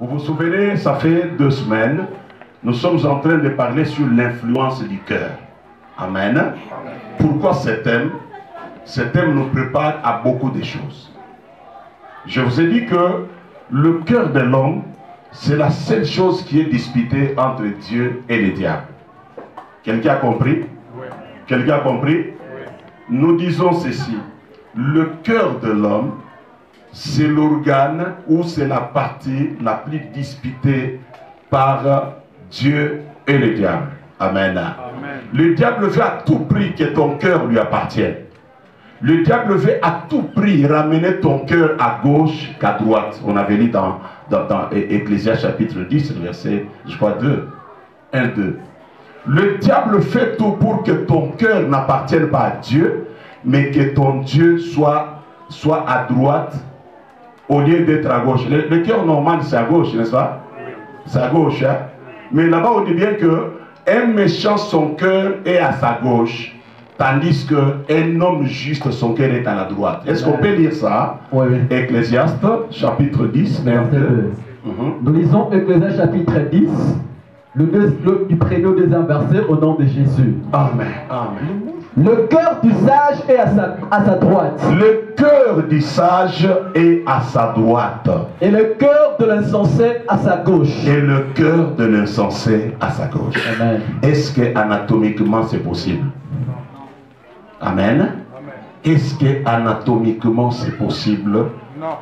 Vous vous souvenez, ça fait 2 semaines, nous sommes en train de parler sur l'influence du cœur. Amen. Amen. Pourquoi ce thème? Ce thème nous prépare à beaucoup de choses. Je vous ai dit que le cœur de l'homme, c'est la seule chose qui est disputée entre Dieu et le diable. Quelqu'un a compris? Oui. Quelqu'un a compris? Oui. Nous disons ceci. Le cœur de l'homme, c'est l'organe ou c'est la partie la plus disputée par Dieu et le diable. Amen. Amen. Le diable veut à tout prix que ton cœur lui appartienne. Le diable veut à tout prix ramener ton cœur à gauche qu'à droite. On avait lu dans Ecclésiaste chapitre 10, verset, je crois, 2. 1, 2. Le diable fait tout pour que ton cœur n'appartienne pas à Dieu, mais que ton Dieu soit à droite au lieu d'être à gauche. Le cœur normal, c'est à gauche, n'est-ce pas? C'est à gauche. Hein? Mais là-bas, on dit bien qu'un méchant, son cœur est à sa gauche, tandis qu'un homme juste, son cœur est à la droite. Est-ce qu'on peut lire ça? Oui. Ecclésiaste, chapitre 10, verset 2. Nous lisons Ecclésiaste, chapitre 10, du premier au deuxième verset, au nom de Jésus. Amen. Amen. Le cœur du sage est à sa droite. Le cœur du sage est à sa droite. Et le cœur de l'insensé à sa gauche. Et le cœur de l'insensé à sa gauche. Amen. Est-ce que anatomiquement c'est possible? Amen. Est-ce que anatomiquement c'est possible? Non.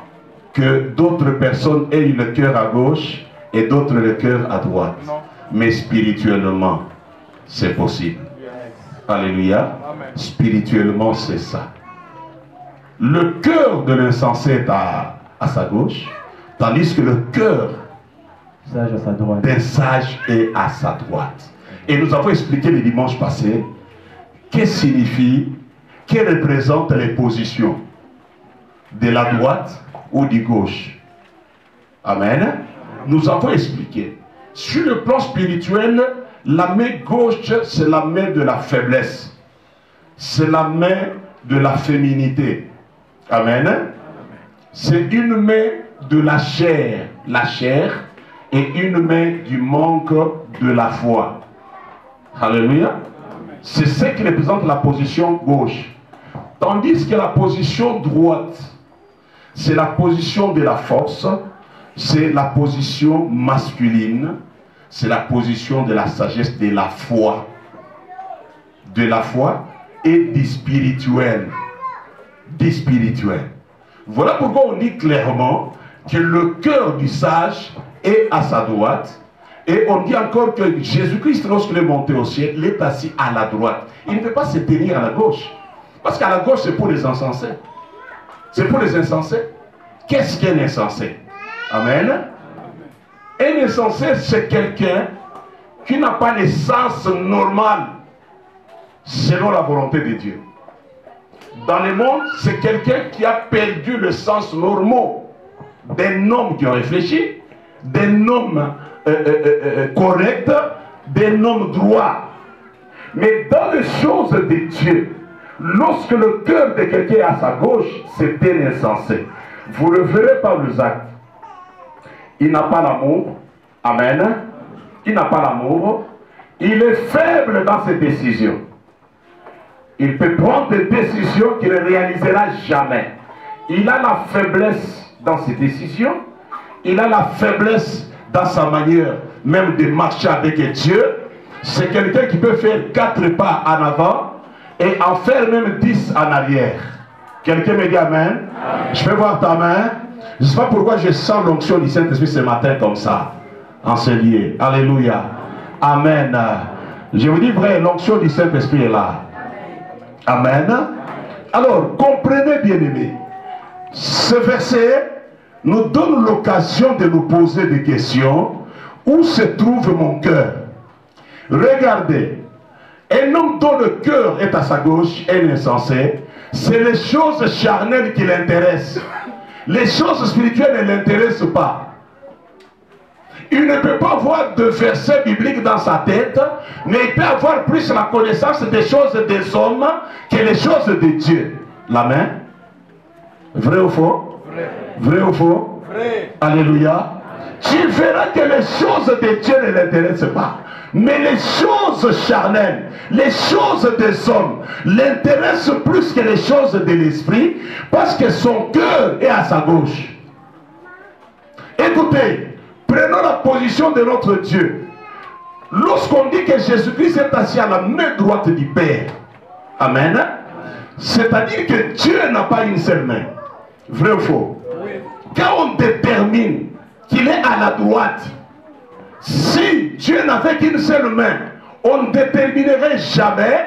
Que d'autres personnes aient le cœur à gauche et d'autres le cœur à droite? Non. Mais spirituellement, c'est possible. Alléluia. Amen. Spirituellement, c'est ça. Le cœur de l'insensé est à sa gauche, tandis que le cœur d'un sage est à sa droite. Et nous avons expliqué le dimanche passé qu'est-ce que signifie, qu'est représente les positions de la droite ou du gauche. Amen. Nous avons expliqué. Sur le plan spirituel, la main gauche, c'est la main de la faiblesse. C'est la main de la féminité. Amen. C'est une main de la chair et une main du manque de la foi. Alléluia. C'est ce qui représente la position gauche. Tandis que la position droite, c'est la position de la force, c'est la position masculine, c'est la position de la sagesse, de la foi. De la foi et du spirituel. Du spirituel. Voilà pourquoi on dit clairement que le cœur du sage est à sa droite. Et on dit encore que Jésus-Christ, lorsqu'il est monté au ciel, il est assis à la droite. Il ne peut pas se tenir à la gauche. Parce qu'à la gauche, c'est pour les insensés. C'est pour les insensés. Qu'est-ce qu'un insensé? Amen. Un insensé, c'est quelqu'un qui n'a pas le sens normal selon la volonté de Dieu. Dans le monde, c'est quelqu'un qui a perdu le sens normal d'un homme qui a réfléchi, d'un homme correct, d'un homme droit. Mais dans les choses de Dieu, lorsque le cœur de quelqu'un est à sa gauche, c'est un insensé. Vous le verrez par les actes. Il n'a pas l'amour. Amen. Il n'a pas l'amour. Il est faible dans ses décisions. Il peut prendre des décisions qu'il ne réalisera jamais. Il a la faiblesse dans ses décisions. Il a la faiblesse dans sa manière même de marcher avec Dieu. C'est quelqu'un qui peut faire 4 pas en avant et en faire même 10 en arrière. Quelqu'un me dit amen. Amen. Je vais voir ta main. Je ne sais pas pourquoi je sens l'onction du Saint-Esprit ce matin comme ça. Enseigné. Alléluia. Amen. Je vous dis vrai, l'onction du Saint-Esprit est là. Amen. Alors, comprenez bien aimé. Ce verset nous donne l'occasion de nous poser des questions. Où se trouve mon cœur? Regardez. Un homme dont le cœur est à sa gauche, un insensé, c'est les choses charnelles qui l'intéressent. Les choses spirituelles ne l'intéressent pas. Il ne peut pas avoir de versets bibliques dans sa tête, mais il peut avoir plus la connaissance des choses des hommes que les choses de Dieu. La main? Vrai ou faux? Vrai. Vrai ou faux? Vrai. Alléluia. tu verras que les choses de Dieu ne l'intéressent pas. Mais les choses charnelles, les choses des hommes l'intéressent plus que les choses de l'esprit, parce que son cœur est à sa gauche. Écoutez, prenons la position de notre Dieu. Lorsqu'on dit que Jésus-Christ est assis à la main droite du Père, amen, c'est-à-dire que Dieu n'a pas une seule main. Vrai ou faux? Quand on détermine qu'il est à la droite, si Dieu n'avait qu'une seule main, on ne déterminerait jamais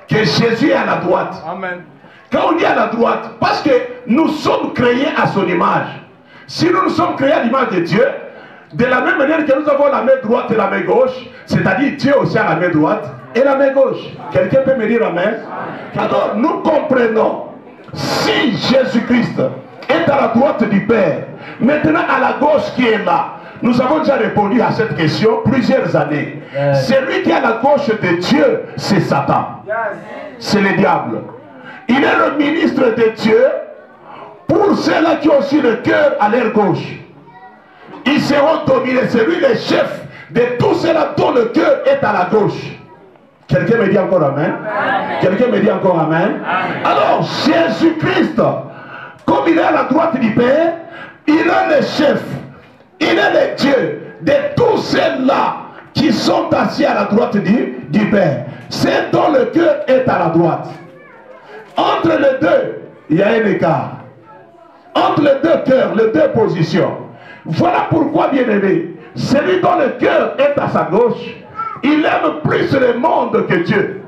que Jésus est à la droite. Amen. Quand on dit à la droite, parce que nous sommes créés à son image. Si nous sommes créés à l'image de Dieu, de la même manière que nous avons la main droite et la main gauche, c'est-à-dire Dieu aussi a la main droite et la main gauche. Quelqu'un peut me dire amen? Alors nous comprenons, si Jésus-Christ est à la droite du Père, maintenant à la gauche qui est là, nous avons déjà répondu à cette question plusieurs années. Celui qui est à la gauche de Dieu, c'est Satan. C'est le diable. Il est le ministre de Dieu pour ceux-là qui ont aussi le cœur à leur gauche. Ils seront dominés. C'est lui le chef de tous ceux-là dont le cœur est à la gauche. Quelqu'un me dit encore amen? Quelqu'un me dit encore amen? Alors, Jésus-Christ, comme il est à la droite du Père, il est le chef. Il est le Dieu de tous ceux-là qui sont assis à la droite du Père. C'est dont le cœur est à la droite. Entre les deux, il y a un écart. Entre les deux cœurs, les deux positions. Voilà pourquoi, bien-aimé, celui dont le cœur est à sa gauche, il aime plus le monde que Dieu.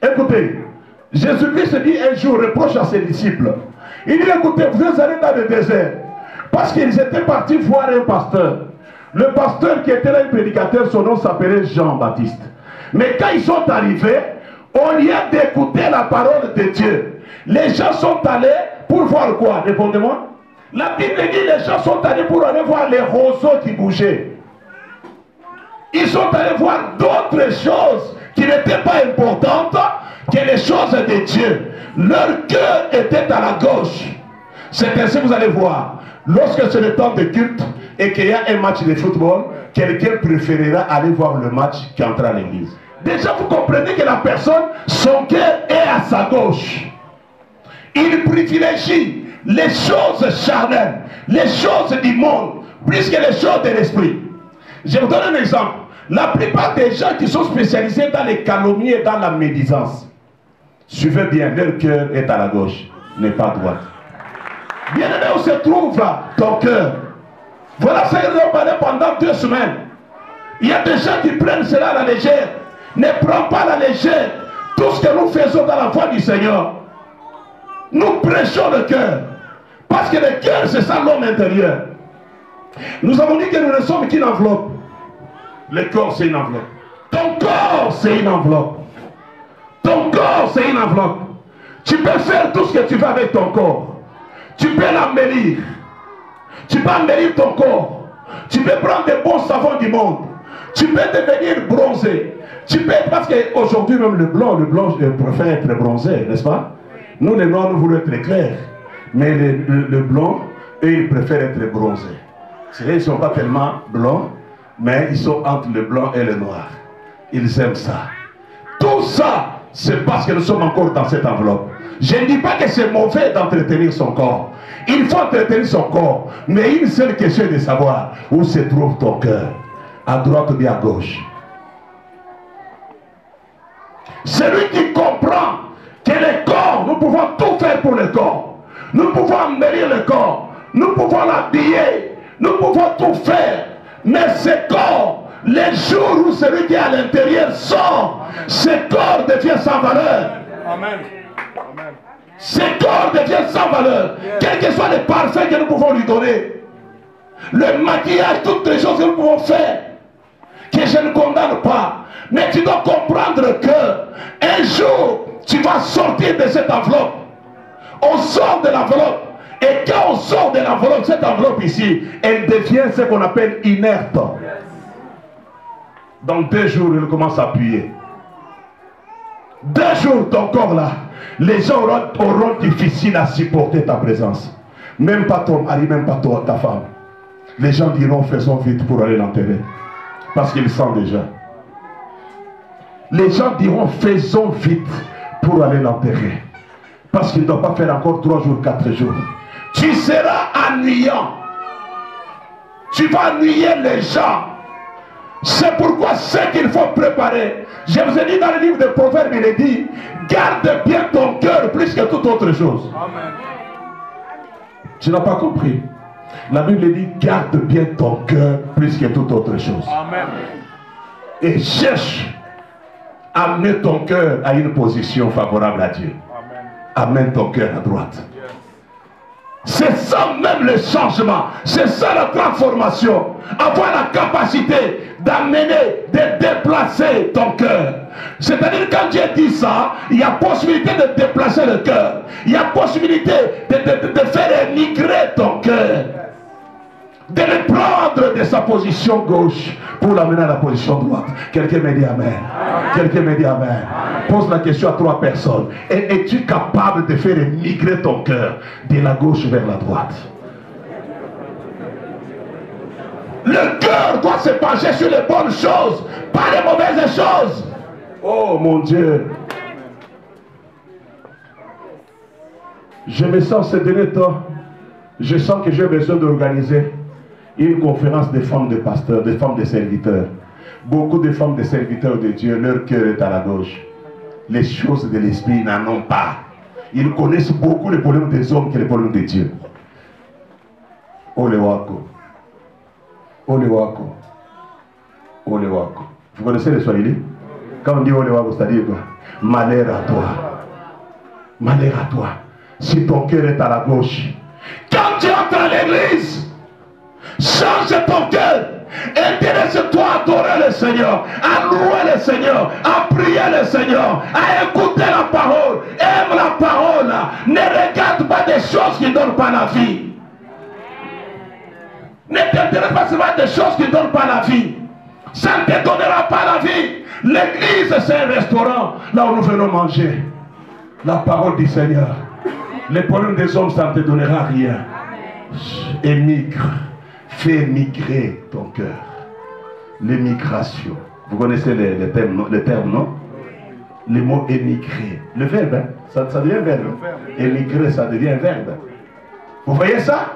Écoutez, Jésus-Christ dit un jour, reproche à ses disciples. Il dit, écoutez, vous êtes allés dans le désert. Parce qu'ils étaient partis voir un pasteur. Le pasteur qui était là, un prédicateur, son nom s'appelait Jean-Baptiste. Mais quand ils sont arrivés, au lieu d'écouter la parole de Dieu, les gens sont allés pour voir quoi? Répondez-moi. La Bible dit les gens sont allés pour aller voir les roseaux qui bougeaient. Ils sont allés voir d'autres choses qui n'étaient pas importantes que les choses de Dieu. Leur cœur était à la gauche. C'est ainsi que vous allez voir. Lorsque c'est le temps de culte et qu'il y a un match de football, quelqu'un préférera aller voir le match qu'entrer à l'église. Déjà, vous comprenez que la personne, son cœur est à sa gauche. Il privilégie les choses charnelles, les choses du monde, plus que les choses de l'esprit. Je vous donne un exemple. La plupart des gens qui sont spécialisés dans les calomnies et dans la médisance, suivez bien, leur cœur est à la gauche, n'est pas à droite. Bien aimé, où se trouve ton cœur? Voilà ce que nous avons parlé pendant 2 semaines. Il y a des gens qui prennent cela à la légère. Ne prends pas à la légère tout ce que nous faisons dans la voie du Seigneur. Nous prêchons le cœur. Parce que le cœur, c'est ça l'homme intérieur. Nous avons dit que nous ne sommes qu'une enveloppe. Le corps, c'est une enveloppe. Ton corps, c'est une enveloppe. Ton corps, c'est une enveloppe. Tu peux faire tout ce que tu veux avec ton corps. Tu peux l'embellir. Tu peux embellir ton corps. Tu peux prendre des bons savons du monde. Tu peux devenir bronzé. Tu peux, parce qu'aujourd'hui même le blanc préfère être bronzé, n'est-ce pas? Nous les noirs, nous voulons être clairs. Mais le blanc, eux, ils préfèrent être bronzés. C'est-à-dire ils ne sont pas tellement blancs, mais ils sont entre le blanc et le noir. Ils aiment ça. Tout ça, c'est parce que nous sommes encore dans cette enveloppe. Je ne dis pas que c'est mauvais d'entretenir son corps. Il faut entretenir son corps. Mais une seule question est de savoir où se trouve ton cœur. À droite ou bien à gauche. Celui qui comprend que le corps, nous pouvons tout faire pour le corps. Nous pouvons embellir le corps. Nous pouvons l'habiller. Nous pouvons tout faire. Mais ce corps, les jours où celui qui est à l'intérieur sort, ce corps devient sans valeur. Amen. Amen. Ce corps devient sans valeur. Quels que soient les parfums que nous pouvons lui donner. Le maquillage, toutes les choses que nous pouvons faire. Que je ne condamne pas. Mais tu dois comprendre que un jour, tu vas sortir de cette enveloppe. On sort de l'enveloppe. Et quand on sort de l'enveloppe, cette enveloppe ici, elle devient ce qu'on appelle inerte. Dans 2 jours, il commence à appuyer. 2 jours, ton corps là, les gens auront difficile à supporter ta présence. Même pas ton mari, même pas toi, ta femme. Les gens diront faisons vite pour aller l'enterrer. Parce qu'ils sentent déjà. Les gens diront faisons vite pour aller l'enterrer. Parce qu'il ne doit pas faire encore 3 jours, 4 jours. Tu seras ennuyant. Tu vas ennuyer les gens. C'est pourquoi ce qu'il faut préparer. Je vous ai dit dans le livre de Proverbes, il est dit, garde bien ton cœur plus que toute autre chose. Amen. Tu n'as pas compris. La Bible dit, garde bien ton cœur plus que toute autre chose. Amen. Et cherche à amener ton cœur à une position favorable à Dieu. Amen. Amène ton cœur à droite. C'est ça même le changement. C'est ça la transformation. Avoir la capacité d'amener, de déplacer ton cœur. C'est-à-dire quand Dieu dit ça, il y a possibilité de déplacer le cœur. Il y a possibilité de faire émigrer ton cœur. De le prendre de sa position gauche pour l'amener à la position droite. Quelqu'un me dit Amen. Quelqu'un me dit Amen. Pose la question à 3 personnes. Es-tu capable de faire émigrer ton cœur de la gauche vers la droite? Le cœur doit se pencher sur les bonnes choses, pas les mauvaises choses. Oh mon Dieu. Je me sens ces derniers temps, je sens que j'ai besoin d'organiser une conférence des femmes de pasteurs, des femmes de serviteurs. Beaucoup de femmes de serviteurs de Dieu, leur cœur est à la gauche. Les choses de l'esprit n'en ont pas. Ils connaissent beaucoup les problèmes des hommes que les problèmes de Dieu. Olewako. Olewako. Olewako. Vous connaissez les Swahili? Quand on dit Olewako, c'est-à-dire quoi? Malheur à toi. Malheur à toi. Si ton cœur est à la gauche. Quand tu entres à l'église, change ton cœur. Intéresse-toi à adorer le Seigneur, à louer le Seigneur, à prier le Seigneur, à écouter la parole. Aime la parole. Ne regarde pas des choses qui ne donnent pas la vie. Ne t'intéresse pas seulement des choses qui ne donnent pas la vie. Ça ne te donnera pas la vie. L'église, c'est un restaurant là où nous venons manger la parole du Seigneur. Les problèmes des hommes, ça ne te donnera rien. Émigre. Fais migrer ton cœur. L'émigration. Vous connaissez les termes, non? Le mot émigrer. Le verbe, hein? ça devient verbe. Émigrer, ça devient verbe. Vous voyez ça?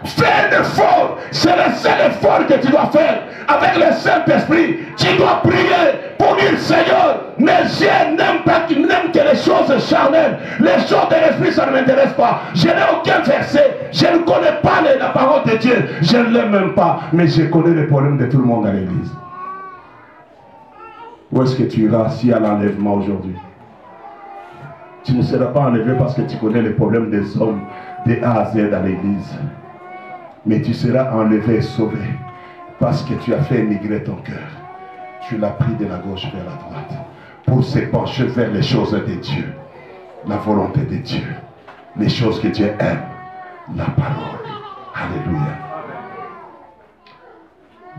Fais un effort. C'est le seul effort que tu dois faire. Avec le Saint-Esprit, tu dois prier pour dire Seigneur, mais je n'aime pas que les choses charnelles. Les choses de l'esprit, ça ne m'intéresse pas. Je n'ai aucun verset. Je ne connais pas la parole de Dieu. Je ne l'aime même pas. Mais je connais les problèmes de tout le monde à l'église. Où est-ce que tu iras s'il y a l'enlèvement aujourd'hui? Tu ne seras pas enlevé parce que tu connais les problèmes des hommes de A à Z à l'église. Mais tu seras enlevé et sauvé parce que tu as fait émigrer ton cœur. Tu l'as pris de la gauche vers la droite pour se pencher vers les choses de Dieu, la volonté de Dieu, les choses que Dieu aime, la parole. Alléluia.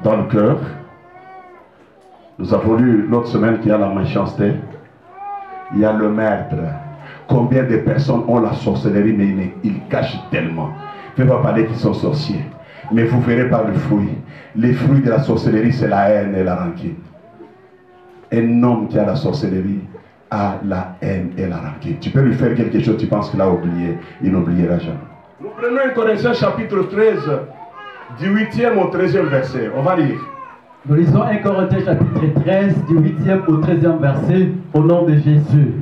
Dans le cœur, nous avons lu l'autre semaine qu'il y a la méchanceté, il y a le meurtre. Combien de personnes ont la sorcellerie, mais ils cachent tellement. Je ne vais pas parler qu'ils sont sorciers, mais vous verrez par le fruit. Les fruits de la sorcellerie, c'est la haine et la rancune. Un homme qui a la sorcellerie a la haine et la rancune. Tu peux lui faire quelque chose, tu penses qu'il a oublié, il n'oubliera jamais. Nous prenons 1 Corinthiens chapitre 13, du 8e au 13e verset. On va lire. Nous lisons 1 Corinthiens chapitre 13, du 8e au 13e verset, au nom de Jésus.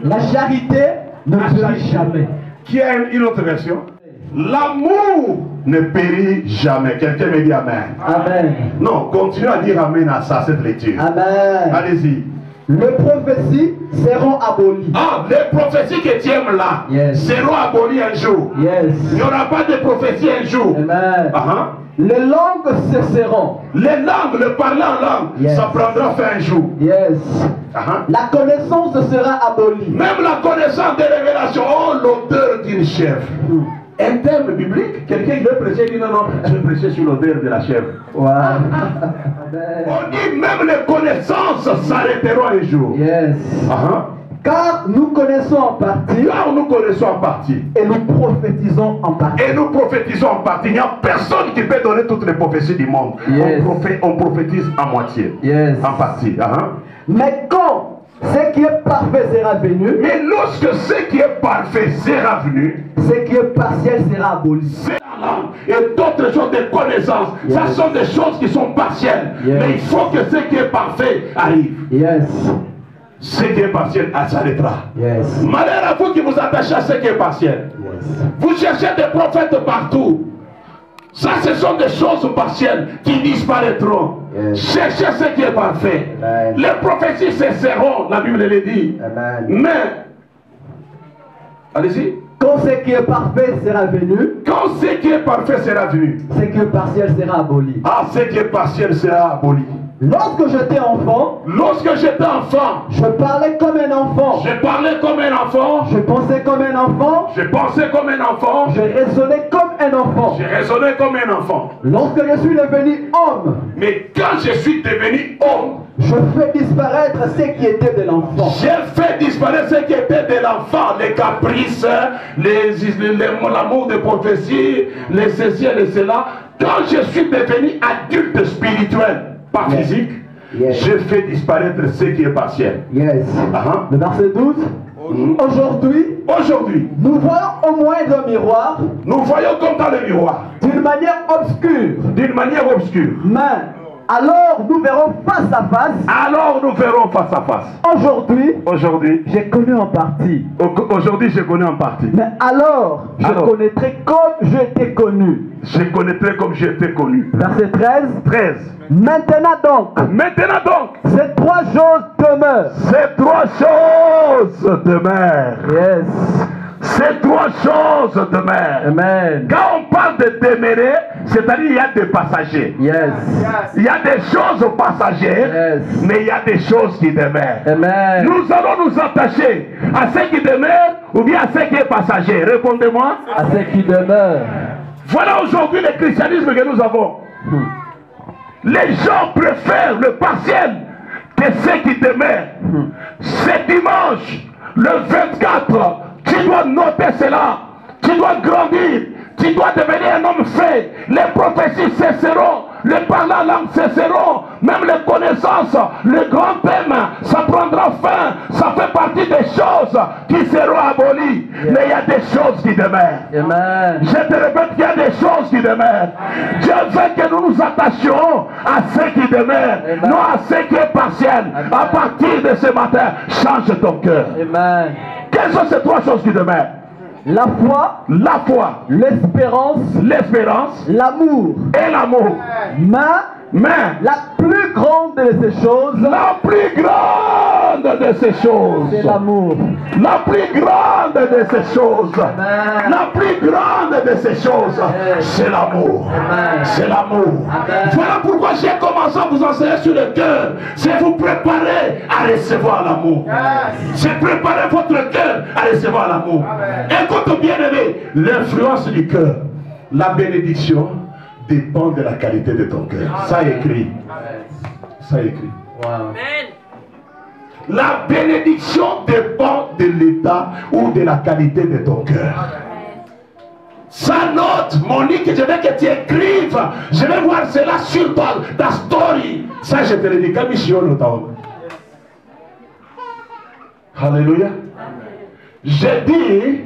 La charité ne périt jamais. Qui a une autre version? L'amour ne périt jamais. Quelqu'un me dit Amen. Amen. Non, continue à dire Amen à ça, cette lecture. Amen. Allez-y. Les prophéties seront abolies. Ah, les prophéties que tu aimes là seront abolies un jour. Yes. Il n'y aura pas de prophétie un jour. Amen. Les langues cesseront. Les langues, le parler en langue, ça prendra fin un jour. Yes. La connaissance sera abolie. Même la connaissance des révélations. Oh, l'odeur d'une chèvre. Un terme biblique, quelqu'un qui veut prêcher, dit non, non, je vais prêcher sur l'odeur de la chèvre. Wow. On dit même les connaissances s'arrêteront un jour. Yes. Car nous connaissons en partie. Car nous connaissons en partie. Et nous prophétisons en partie. Et nous prophétisons en partie. Il n'y a personne qui peut donner toutes les prophéties du monde. Yes. On prophétise en moitié. Yes. En partie. Mais quand ce qui est parfait sera venu. Mais lorsque ce qui est parfait sera venu. Ce qui est partiel sera aboli. C'est la langue. Et d'autres choses, des connaissances. Yes. Ça sont des choses qui sont partielles. Yes. Mais il faut que ce qui est parfait arrive. Yes. Ce qui est partiel s'arrêtera. Yes. Malheur à vous qui vous attachez à ce qui est partiel. Yes. Vous cherchez des prophètes partout. Ça, ce sont des choses partielles qui disparaîtront. Yes. Cherchez ce qui est parfait. Amen. Les prophéties cesseront, la Bible le dit. Amen. Mais, allez-y. Quand ce qui est parfait sera venu. Quand ce qui est parfait sera venu. Ce qui est partiel sera aboli. Ah, ce qui est partiel sera aboli. Lorsque j'étais enfant, je parlais comme un enfant. Je parlais comme un enfant. Je pensais comme un enfant. Je pensais comme un enfant. Je raisonnais comme un enfant. Je raisonnais comme un enfant. Lorsque je suis devenu homme. Mais quand je suis devenu homme, je fais disparaître ce qui était de l'enfant. J'ai fait disparaître ce qui était de l'enfant, les caprices, l'amour de prophétie, les ceci et les cela. Quand je suis devenu adulte spirituel, pas physique, je fais disparaître ce qui est partiel. Yes. Le verset 12. Aujourd'hui, nous voyons au moins d'un miroir. Nous voyons comme dans le miroir. D'une manière obscure. D'une manière obscure. Mais alors nous verrons face à face. Alors nous verrons face à face. Aujourd'hui, j'ai connu en partie. Aujourd'hui, je connais en partie. Mais alors, je connaîtrai comme j'étais connu. Je connaîtrai comme j'étais connu. Verset 13. Maintenant donc, ces trois choses demeurent. Ces trois choses demeurent. Yes. Ces trois choses demeurent. Amen. Quand on parle de demeurer, c'est-à-dire il y a des passagers. Yes. Il y a des choses passagères, yes. Mais il y a des choses qui demeurent. Amen. Nous allons nous attacher à ce qui demeure ou bien à ce qui est passager. Répondez-moi. À ce qui demeure. Voilà aujourd'hui le christianisme que nous avons. Les gens préfèrent le partiel que ce qui demeure. C'est dimanche, le 24. Tu dois noter cela. Tu dois grandir. Tu dois devenir un homme fait. Les prophéties cesseront. Les parler langue cesseront. Même les connaissances, le grand thème, ça prendra fin. Ça fait partie des choses qui seront abolies. Yeah. Mais il y a des choses qui demeurent. Amen. Je te répète qu'il y a des choses qui demeurent. Dieu veut que nous nous attachions à ce qui demeure, non à ce qui est partiel. Amen. À partir de ce matin, change ton cœur. Amen. Quelles sont ces trois choses qui demeurent? La foi, l'espérance, l'amour et l'amour. Mais la plus grande de ces choses, c'est l'amour. La plus grande de ces choses, la plus grande de ces choses, c'est l'amour. C'est l'amour. Voilà pourquoi j'ai commencé à vous enseigner sur le cœur. C'est vous préparer à recevoir l'amour. C'est préparer votre cœur à recevoir l'amour. Écoute bien aimé, l'influence du cœur, la bénédiction dépend de la qualité de ton cœur. Ça écrit. Ça écrit. Wow. La bénédiction dépend de l'état ou de la qualité de ton cœur. Ça note, Monique, je veux que tu écrives. Je vais voir cela sur ta story. Ça, je te le dis. Alléluia. J'ai dit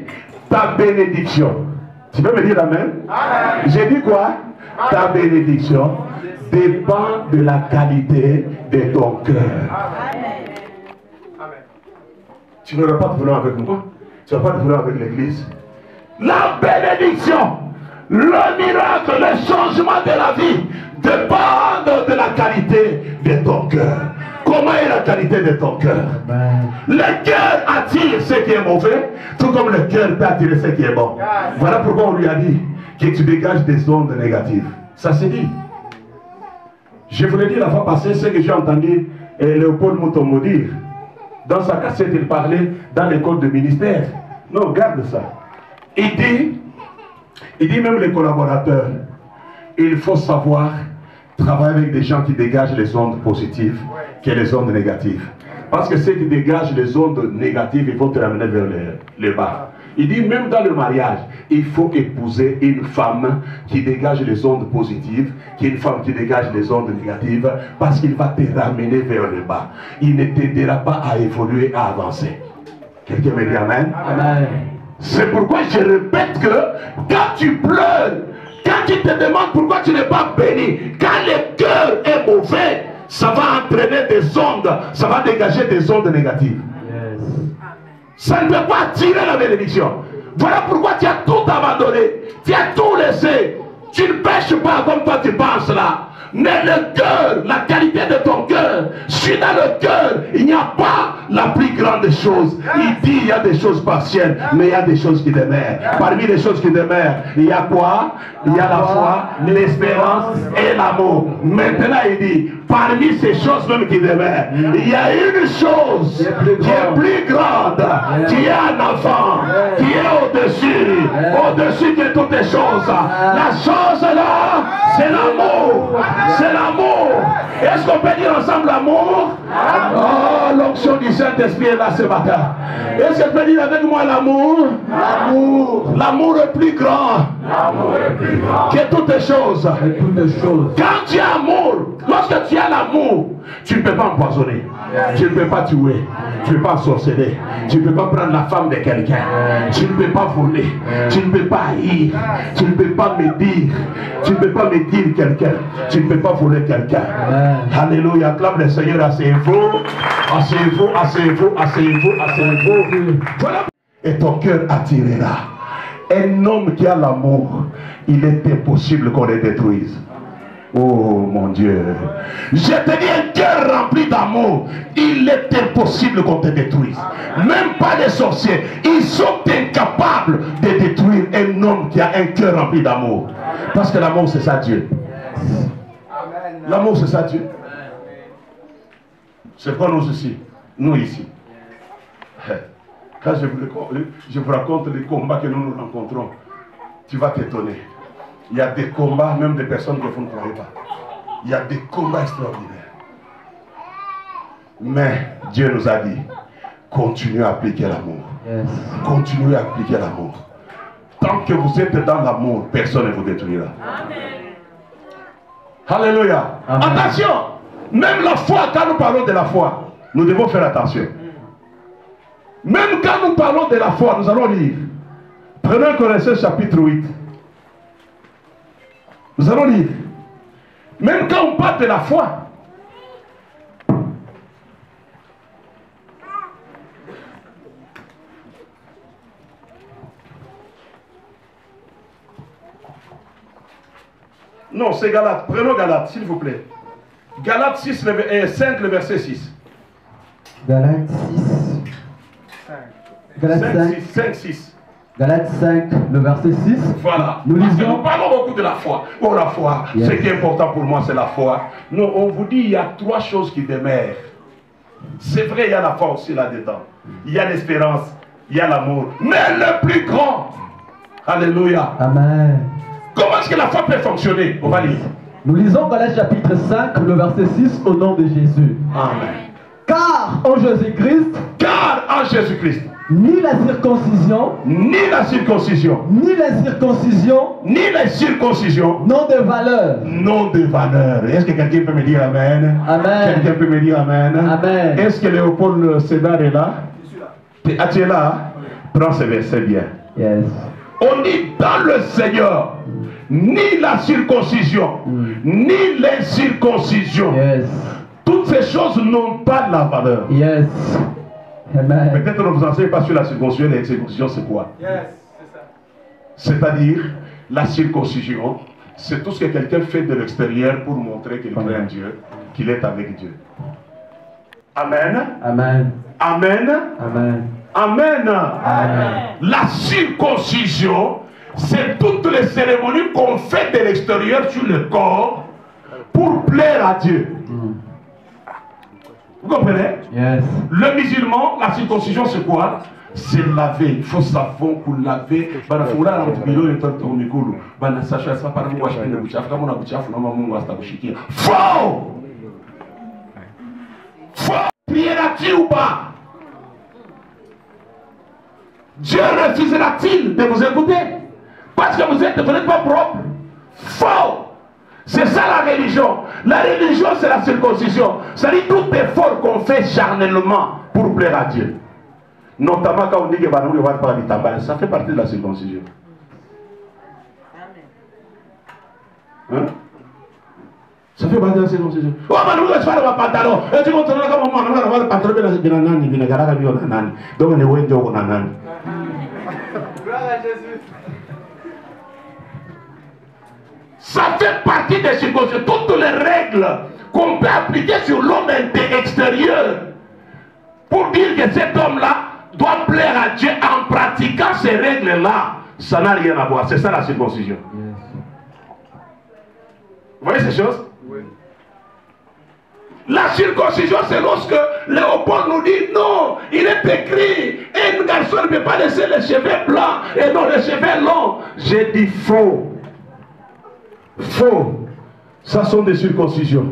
ta bénédiction. Tu peux me dire amen? J'ai dit quoi? Ta bénédiction dépend de la qualité de ton cœur. Tu n'auras pas de problème avec moi. Tu n'auras pas de problème avec l'église. La bénédiction, le miracle, le changement de la vie dépendent de la qualité de ton cœur. Comment est la qualité de ton cœur? Le cœur attire ce qui est mauvais, tout comme le cœur peut attirer ce qui est bon. Voilà pourquoi on lui a dit que tu dégages des ondes négatives. Ça c'est dit. Je vous l'ai dit la fois passée, ce que j'ai entendu Léopold Mutombo dire. Dans sa cassette, il parlait dans l'école de ministère. Non, garde ça. Il dit même les collaborateurs, il faut savoir travailler avec des gens qui dégagent les ondes positives que les ondes négatives. Parce que ceux qui dégagent les ondes négatives, ils vont te ramener vers le bas. Il dit même dans le mariage, il faut épouser une femme qui dégage les ondes positives, qui est une femme qui dégage les ondes négatives, parce qu'il va te ramener vers le bas. Il ne t'aidera pas à évoluer, à avancer. Quelqu'un me dit amen? Amen. C'est pourquoi je répète que quand tu pleures, quand tu te demandes pourquoi tu n'es pas béni, quand le cœur est mauvais, ça va entraîner des ondes, ça va dégager des ondes négatives. Yes. Ça ne peut pas attirer la bénédiction. Voilà pourquoi tu as tout abandonné, tu as tout laissé. Tu ne pêches pas comme toi tu penses là. Mais le cœur, la qualité de ton cœur, si dans le cœur, il n'y a pas la plus grande chose. Il dit il y a des choses partielles, mais il y a des choses qui demeurent. Parmi les choses qui demeurent, il y a quoi? Il y a la foi, l'espérance et l'amour. Maintenant, il dit, parmi ces choses même qui demeurent, il y a une chose qui est plus grande, qui est un enfant, qui est au-dessus de toutes les choses. La chose là, c'est l'amour. C'est l'amour. Est-ce qu'on peut dire ensemble l'amour? Oh, l'onction du Saint-Esprit est là ce matin. Est-ce qu'on peut dire avec moi l'amour? L'amour. L'amour est plus grand. L'amour est plus grand que toutes les choses. Quand tu as amour, lorsque tu as l'amour, tu ne peux pas empoisonner. Tu ne peux pas tuer. Tu ne peux pas sorceller. Tu ne peux pas prendre la femme de quelqu'un. Tu ne peux pas voler. Tu ne peux pas haïr. Tu ne peux pas médire. Tu ne peux pas médire quelqu'un. Tu ne peux pas voler quelqu'un. Alléluia. Acclame le Seigneur. Asseyez-vous. Asseyez-vous. Asseyez-vous. Asseyez-vous. Asseyez-vous. Voilà. Et ton cœur attirera. Un homme qui a l'amour, il est impossible qu'on le détruise. Oh mon Dieu. Je te dis, un cœur rempli d'amour, il est impossible qu'on te détruise. Même pas les sorciers. Ils sont incapables de détruire un homme qui a un cœur rempli d'amour. Parce que l'amour, c'est ça Dieu. L'amour, c'est ça Dieu. C'est quoi nous ici? Nous ici. Quand je vous raconte les combats que nous rencontrons, tu vas t'étonner. Il y a des combats, même des personnes que vous ne croyez pas. Il y a des combats extraordinaires. Mais Dieu nous a dit, continuez à appliquer l'amour. Yes. Continuez à appliquer l'amour. Tant que vous êtes dans l'amour, personne ne vous détruira. Amen. Alléluia. Amen. Attention, même la foi, quand nous parlons de la foi, nous devons faire attention. Même quand nous parlons de la foi, nous allons lire. Prenons Corinthiens chapitre 8. Nous allons lire. Même quand on parle de la foi, non, c'est Galates. Prenons Galates, s'il vous plaît. Galates 6, 5, le verset 6. Galates 6. Galates 5, 6. Galates 5, le verset 6. Voilà. Nous lisons. Nous parlons beaucoup de la foi. Oh, la foi. Yes. Ce qui est important pour moi, c'est la foi. Non, on vous dit, il y a 3 choses qui demeurent. C'est vrai, il y a la foi aussi là-dedans. Il y a l'espérance, il y a l'amour. Mais le plus grand. Alléluia. Amen. Comment est-ce que la foi peut fonctionner? On va lire. Nous lisons Galates chapitre 5, le verset 6, au nom de Jésus. Amen. Car en Jésus-Christ. Car en Jésus-Christ. Ni la circoncision, ni la circoncision, ni la circoncision, ni la circoncision, n'ont de valeur. Non de valeur. Est-ce que quelqu'un peut me dire amen? Amen. Quelqu'un peut me dire amen? Amen. Est-ce que Léopold Sédar est là? Ah, tu es là? Prends ce verset bien. Yes. On dit dans le Seigneur, ni la circoncision, ni l'incirconcision. Yes. Toutes ces choses n'ont pas de la valeur. Yes. Peut-être on ne vous enseigne pas sur la circoncision. La circoncision, c'est quoi? Yes, c'est ça. C'est-à-dire, la circoncision, c'est tout ce que quelqu'un fait de l'extérieur pour montrer qu'il croit en Dieu, qu'il est avec Dieu. Amen. Amen. Amen. Amen. Amen. Amen. La circoncision, c'est toutes les cérémonies qu'on fait de l'extérieur sur le corps pour plaire à Dieu. Vous comprenez? Yes. Le musulman, la circoncision, c'est quoi? C'est laver. Il faut savon pour laver. Faux! Faux! Prier à Dieu ou pas? Dieu refusera-t-il de vous écouter? Parce que vous n'êtes pas propre? Faux! C'est ça la religion. La religion, c'est la circoncision. C'est-à-dire tout effort qu'on fait charnellement pour plaire à Dieu. Notamment quand on dit que ça fait partie de la circoncision. Hein? Ça fait partie de la circoncision. Oh, mais nous, je vais faire le pantalon. Et tu continues comme moi, on va faire le pantalon. Donc, on est où? Gloire à Jésus. Ça fait partie des circoncisions. Toutes les règles qu'on peut appliquer sur l'homme extérieur pour dire que cet homme-là doit plaire à Dieu en pratiquant ces règles-là, ça n'a rien à voir. C'est ça la circoncision. Vous voyez ces choses? Oui. La circoncision, c'est lorsque Léopold nous dit non, il est écrit, un garçon ne peut pas laisser les cheveux blancs et non les cheveux longs. J'ai dit faux. Faux. Ça sont des circoncisions.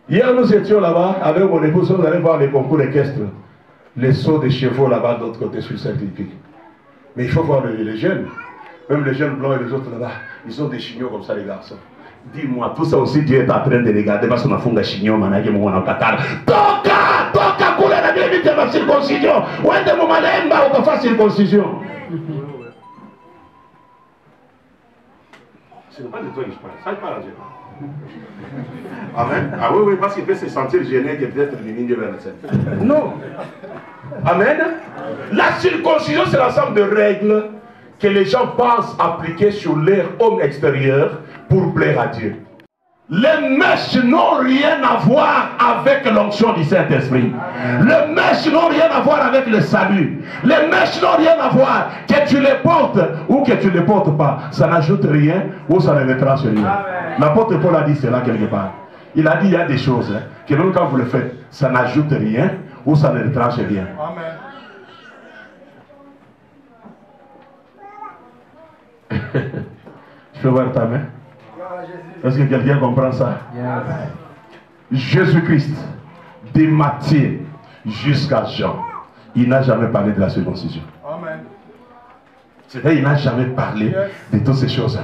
Hier, nous étions là-bas avec mon épouse, nous allons voir les concours équestres. Les sauts des chevaux là-bas, de l'autre côté, sur Saint-Épique. Mais il faut voir les jeunes. Même les jeunes blancs et les autres là-bas, ils ont des chignons comme ça, les garçons. Dis-moi, tout ça aussi, Dieu est en train de regarder parce qu'on a fait des chignons, on a dit, on a Qatar. Toka, couleur la bien vite, ma circoncision. Ou un de mon malin, on va faire circoncision. Ce n'est pas de toi que je parle, ça ne parle à Dieu. Amen. Ah oui, oui, parce qu'il peut se sentir gêné que peut-être le milieu vers la scène. Non. Amen. La circoncision, c'est l'ensemble de règles que les gens pensent appliquer sur leur homme extérieur pour plaire à Dieu. Les mèches n'ont rien à voir avec l'onction du Saint-Esprit. Les mèches n'ont rien à voir avec le salut. Les mèches n'ont rien à voir. Que tu les portes ou que tu ne les portes pas, ça n'ajoute rien ou ça ne mettra sur rien. L'apôtre Paul a dit cela quelque part. Il a dit il y a des choses que même quand vous le faites, ça n'ajoute rien ou ça ne retranche rien. Amen. Je peux voir ta main? Est-ce que quelqu'un comprend ça? Yes. Jésus-Christ, de Matthieu jusqu'à Jean, il n'a jamais parlé de la circoncision. Amen. C'est-à-dire, il n'a jamais parlé de toutes ces choses-là.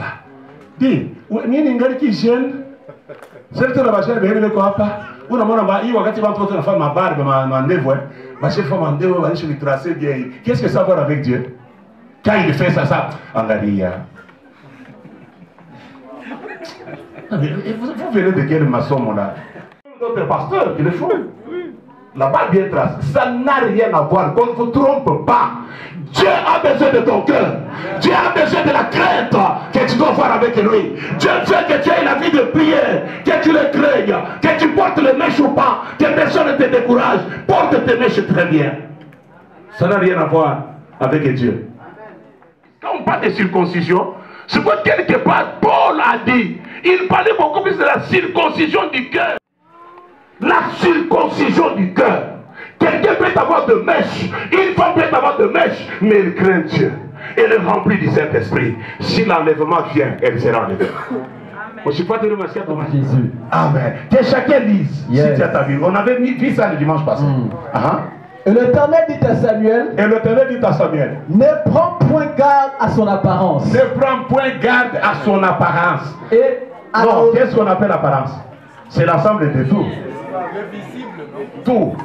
Dis, qui gêne? C'est la machine de quoi pas? Ou non, il va faire ma barbe, ma nez, ma chef femme je vais tracer bien. Qu'est-ce que ça va voir avec Dieu? Quand il fait ça, en arrière. Vous venez de quel maçon, mon âge? D'autres pasteurs qui le font. Là-bas, bien tracé. Ça n'a rien à voir. Qu'on ne vous trompe pas. Dieu a besoin de ton cœur. Dieu a besoin de la crainte que tu dois avoir avec lui. Dieu veut que tu aies la vie de prière, que tu le craignes, que tu portes les mèches ou pas, que personne ne te décourage. Porte tes mèches très bien. Ça n'a rien à voir avec Dieu. Quand on parle de circoncision, c'est quoi quelque part Paul a dit. Il parlait beaucoup plus de la circoncision du cœur. La circoncision du cœur. Quelqu'un peut avoir de mèches, une femme peut avoir de mèches, mais elle craint Dieu. Elle est remplie du Saint-Esprit. Si l'enlèvement vient, elle sera enlevée. Je suis pas de remercier à ton Jésus. Amen. Que chacun lise. Si tu as ta vie. On avait vu ça le dimanche passé. Et l'Éternel dit à Samuel. Et l'Éternel dit à Samuel. Ne prends point garde à son apparence. Ne prends point garde à son apparence. Et non, qu'est-ce qu'on appelle apparence? C'est l'ensemble de tout. Tout.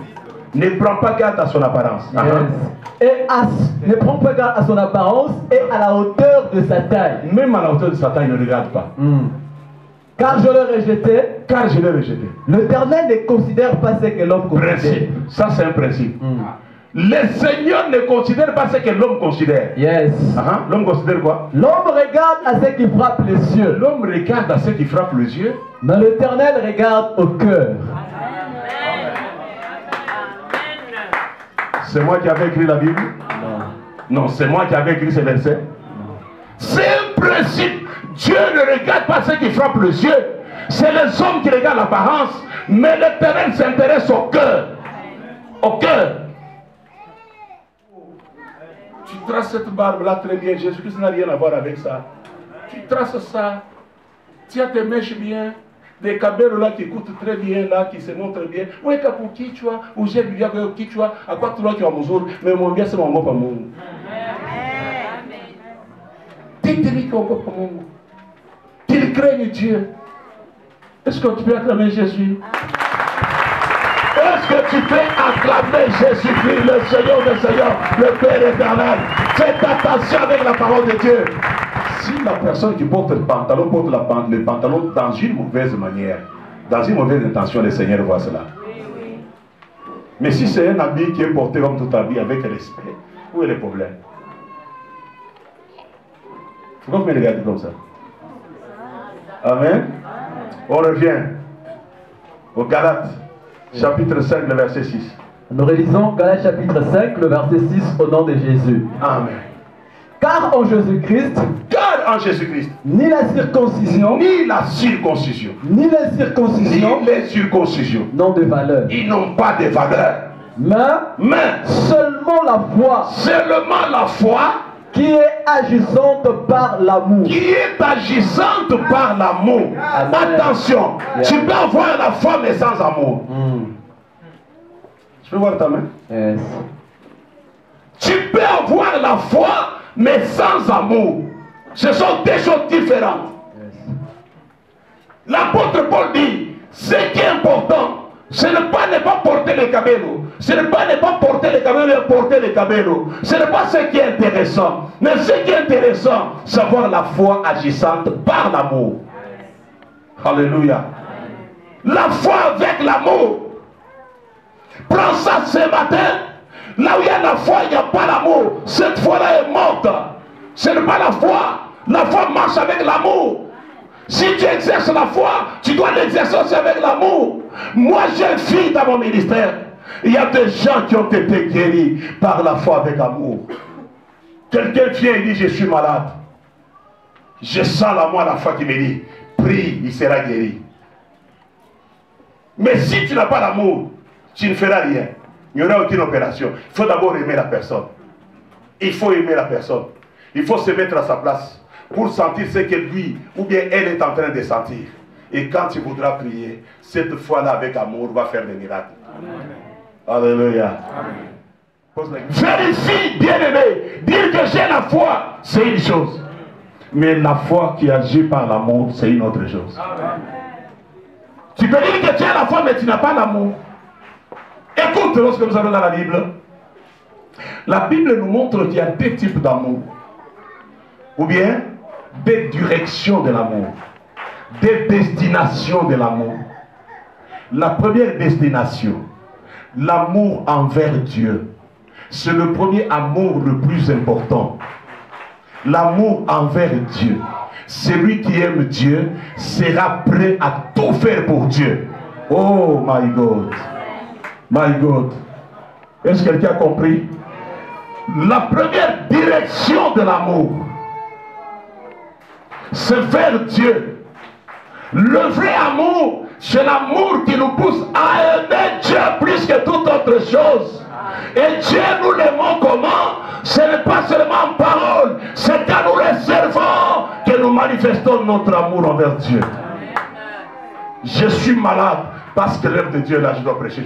Ne prends pas garde à son apparence. Et ne prends pas garde à son apparence et à la hauteur de sa taille. Même à la hauteur de sa taille, ne regarde pas. Car je l'ai rejeté. Car je l'ai rejeté. L'Éternel ne considère pas ce que l'homme considère. Principe. Ça, c'est un principe. Le Seigneur ne considère pas ce que l'homme considère. Yes. L'homme considère quoi? L'homme regarde à ce qui frappe les yeux. L'homme regarde à ce qui frappe les yeux. Mais l'Éternel regarde au cœur. C'est moi qui avais écrit la Bible? Non. Non, c'est moi qui avais écrit ces versets? C'est un principe. Dieu ne regarde pas ce qui frappe les yeux. C'est les hommes qui regardent l'apparence. Mais l'Éternel s'intéresse au cœur. Au cœur. Tu traces cette barbe-là très bien. Jésus-Christ n'a rien à voir avec ça. Tu traces ça. Tu as tes mèches bien. Des cabellos là qui écoutent très bien, là, qui se montrent bien. Oui, pour qui tu vois, ou j'ai bien qui tu vois, à quoi tu vois qui vas m'ouvrir, mais mon bien c'est mon mot pas mon. Dites-lui qu'on va pas mon. Qu'il craigne Dieu. Est-ce que tu peux acclamer Jésus? Est-ce que tu peux acclamer Jésus-Christ, le Seigneur des Seigneurs, le Père éternel? Faites attention avec la parole de Dieu. Si la personne qui porte le pantalon dans une mauvaise manière, dans une mauvaise intention, le Seigneur voit cela. Mais si c'est un habit qui est porté comme tout habit avec respect, où est le problème? Pourquoi vous me regardez comme ça? Amen. On revient au Galates, chapitre 5, le verset 6. Nous réalisons Galates chapitre 5, le verset 6, au nom de Jésus. Amen. Car en Jésus-Christ, ni la circoncision, ni les circoncisions n'ont de valeur. Ils n'ont pas de valeur. Mais seulement la foi qui est agissante par l'amour. Attention, tu peux avoir la foi mais sans amour. Je peux voir ta main? Yes. Tu peux avoir la foi mais sans amour. Ce sont deux choses différentes. Yes. L'apôtre Paul dit, ce qui est important, ce n'est pas porter les cabellos. Ce n'est pas porter les cabellos et porter les cabellos. Ce n'est pas ce qui est intéressant. Mais ce qui est intéressant, c'est avoir la foi agissante par l'amour. Alléluia. La foi avec l'amour. Prends ça ce matin. Là où il y a la foi, il n'y a pas l'amour. Cette foi-là est morte. Ce n'est pas la foi. La foi marche avec l'amour. Si tu exerces la foi, tu dois l'exercer aussi avec l'amour. Moi, j'ai une fille dans mon ministère. Il y a des gens qui ont été guéris par la foi avec amour. Quelqu'un vient et dit, je suis malade. Je sens la foi qui me dit, prie, il sera guéri. Mais si tu n'as pas l'amour, tu ne feras rien. Il n'y aura aucune opération. Il faut d'abord aimer la personne. Il faut aimer la personne. Il faut se mettre à sa place pour sentir ce que lui ou bien elle est en train de sentir. Et quand tu voudras prier, cette foi-là avec amour va faire des miracles. Amen. Alléluia. Vérifie, bien-aimé. Dire que j'ai la foi, c'est une chose. Mais la foi qui agit par l'amour, c'est une autre chose. Amen. Tu peux dire que tu as la foi, mais tu n'as pas l'amour. Écoute ce que nous avons dans la Bible. La Bible nous montre qu'il y a deux types d'amour. Ou bien des directions de l'amour. Des destinations de l'amour. La première destination, l'amour envers Dieu. C'est le premier amour le plus important. L'amour envers Dieu. Celui qui aime Dieu sera prêt à tout faire pour Dieu. Oh my God. My God. Est-ce que quelqu'un a compris? La première direction de l'amour, c'est vers Dieu. Le vrai amour, c'est l'amour qui nous pousse à aimer Dieu plus que toute autre chose. Et Dieu, nous l'aimons comment? Ce n'est pas seulement en parole, c'est quand nous le servons que nous manifestons notre amour envers Dieu. Je suis malade parce que l'œuvre de Dieu là, je dois prêcher.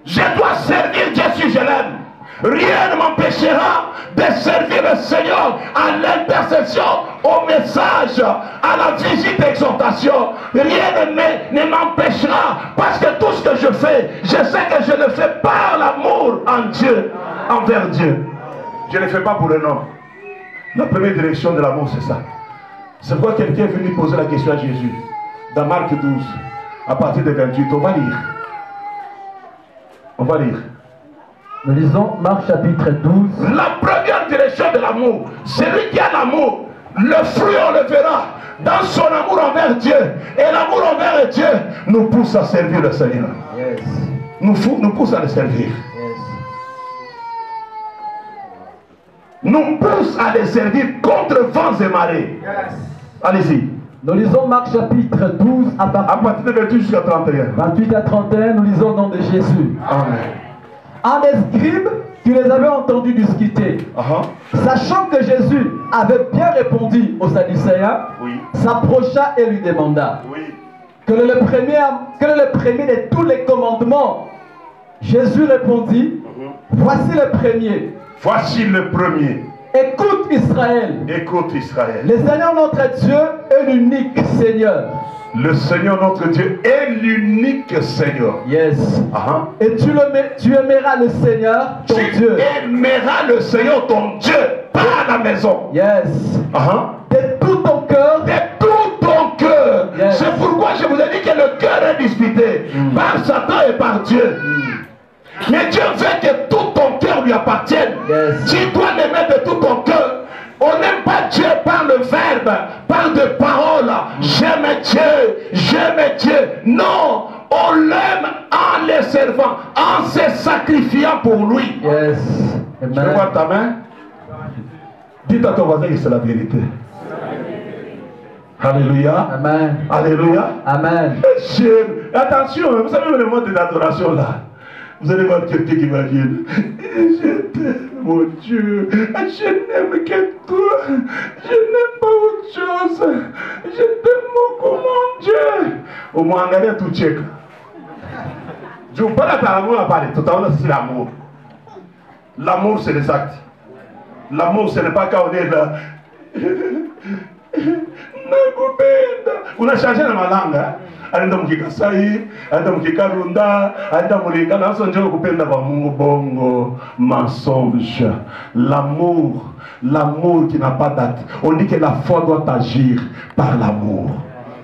Je dois servir Dieu si je l'aime. Rien ne m'empêchera de servir le Seigneur à l'intercession, au message, à la visite d'exhortation. Rien ne m'empêchera parce que tout ce que je fais, je sais que je le fais par l'amour en Dieu, envers Dieu. Je ne le fais pas pour un homme. La première direction de l'amour, c'est ça. C'est pourquoi quelqu'un est venu poser la question à Jésus. Dans Marc 12, à partir de 28, on va lire. On va lire. Nous lisons Marc chapitre 12. La première direction de l'amour, celui qui a l'amour, le fruit on le verra dans son amour envers Dieu. Et l'amour envers Dieu nous pousse à servir le Seigneur. Yes. Nous pousse à le servir. Yes. Nous pousse à le servir contre vents et marées. Yes. Allez-y. Nous lisons Marc chapitre 12 à partir de 28 jusqu'à 31. 28 à 31, nous lisons au nom de Jésus. Amen. Un des scribes qui les avait entendus discuter, sachant que Jésus avait bien répondu aux Sadducéens, s'approcha et lui demanda quel est le premier de tous les commandements. Jésus répondit, voici le premier. Voici le premier. Écoute Israël. Écoute Israël. Le Seigneur notre Dieu est l'unique Seigneur. Le Seigneur notre Dieu est l'unique Seigneur. Yes. Et tu aimeras le Seigneur ton Dieu. Tu aimeras le Seigneur ton Dieu, pas à la maison. Yes. De tout ton cœur. De tout ton cœur. Yes. C'est pourquoi je vous ai dit que le cœur est disputé par Satan et par Dieu. Mais Dieu veut que tout ton cœur lui appartienne. Yes. Tu dois l'aimer de tout ton cœur. On n'aime pas Dieu par le verbe, par des paroles. J'aime Dieu. Non, on l'aime en le servant, en se sacrifiant pour lui. Yes. Tu veux voir ta main? Dis à ton voisin que c'est la vérité. Alléluia. Amen. Alléluia. Amen. Attention, vous savez le mot de l'adoration là. Vous allez voir quelqu'un qui va dire, je t'aime, mon Dieu, je n'aime que toi, je n'aime pas autre chose, je t'aime beaucoup, mon Dieu. Au moins, regardez tout check. Je vous parle à l'amour, à parler, tout à l'heure, c'est l'amour. L'amour, c'est les actes. L'amour, ce n'est pas quand on est là. On a changé dans ma langue. Aenda mukikasai, aenda mukikarunda, aenda mulika na sonje kupenda kwa Mungu bongo mensonge. L'amour qui n'a pas date. On dit que la foi doit agir par l'amour.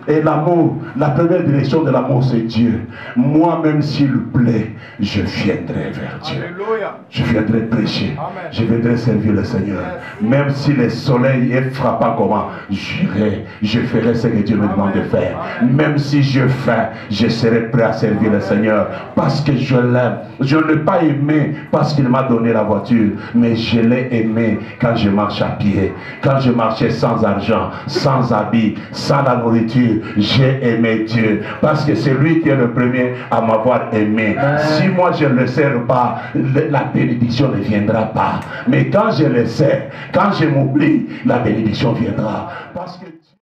Et l'amour, la première direction de l'amour, c'est Dieu. Moi-même, s'il plaît, je viendrai vers Dieu. Alléluia. Je viendrai prêcher. Amen. Je viendrai servir le Seigneur. Yes. Même si le soleil est frappant comment, j'irai, je ferai ce que Dieu me demande de faire. Amen. Même si je faim, je serai prêt à servir le Seigneur. Parce que je l'aime. Je ne l'ai pas aimé parce qu'il m'a donné la voiture. Mais je l'ai aimé quand je marche à pied. Quand je marchais sans argent, sans habit, sans la nourriture. J'ai aimé Dieu parce que c'est lui qui est le premier à m'avoir aimé. Si moi je ne le sers pas, la bénédiction ne viendra pas. Mais quand je le sers, quand je m'oublie, la bénédiction viendra. Parce que